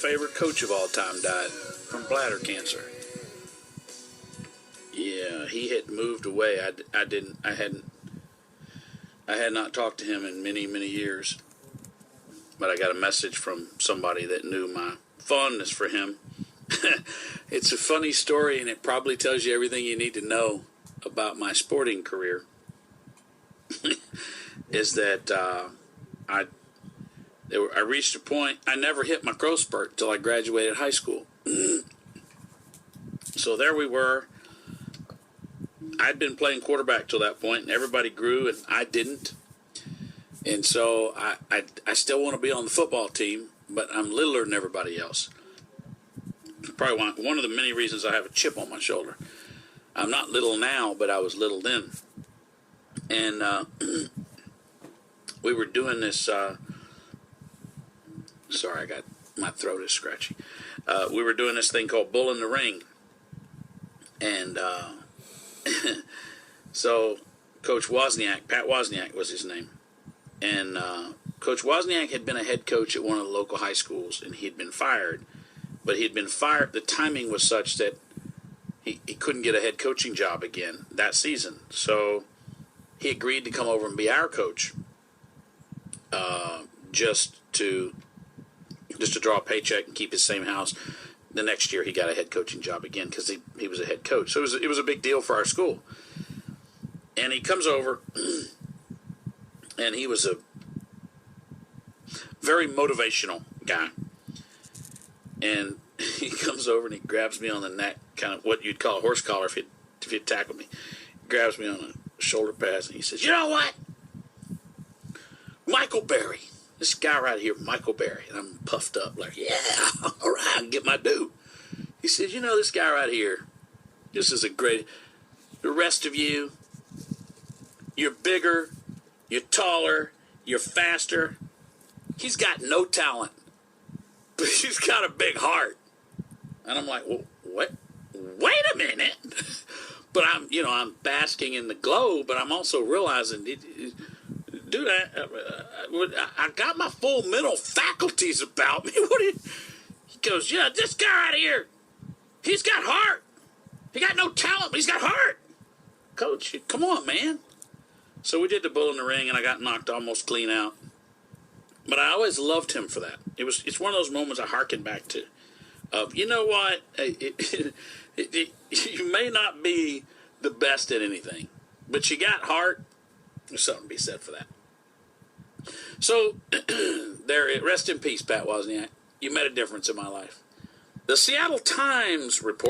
favorite coach of all time died from bladder cancer. Yeah, he had moved away. I had not talked to him in many, many years. But I got a message from somebody that knew my fondness for him. It's a funny story, and it probably tells you everything you need to know about my sporting career. Is that I reached a point, I never hit my growth spurt until I graduated high school. So there we were. I'd been playing quarterback till that point, and everybody grew, and I didn't. And so I still want to be on the football team, but I'm littler than everybody else. Probably one of the many reasons I have a chip on my shoulder. I'm not little now, but I was little then. And we were doing this. Sorry, my throat is scratchy. We were doing this thing called Bull in the Ring. And so Coach Wozniak, Pat Wozniak was his name. And Coach Wozniak had been a head coach at one of the local high schools, and he had been fired. But he had been fired. The timing was such that he couldn't get a head coaching job again that season. So he agreed to come over and be our coach, just to draw a paycheck and keep his same house. The next year he got a head coaching job again because he was a head coach. So it was a big deal for our school. And he comes over, and he was a very motivational guy. And he comes over and he grabs me on the neck, kind of what you'd call a horse collar if you'd tackled me. He grabs me on the shoulder pads and he says, "You know what? Michael Berry, this guy right here, Michael Berry." And I'm puffed up like, "Yeah, all right, I can get my due." He says, "You know, this guy right here, this is a great, the rest of you, you're bigger, you're taller, you're faster. He's got no talent, but he's got a big heart." And I'm like, "Well, what? Wait a minute." But I'm basking in the glow, but I'm also realizing, dude, I got my full mental faculties about me. He goes, "Yeah, this guy right here, he's got heart. He got no talent, but he's got heart. Coach, come on, man." So we did the Bull in the Ring, and I got knocked almost clean out. But I always loved him for that. It's one of those moments I hearken back to. Of, you know what? You may not be the best at anything, but you got heart. There's something to be said for that. So, rest in peace, Pat Wozniak. You made a difference in my life. The Seattle Times reported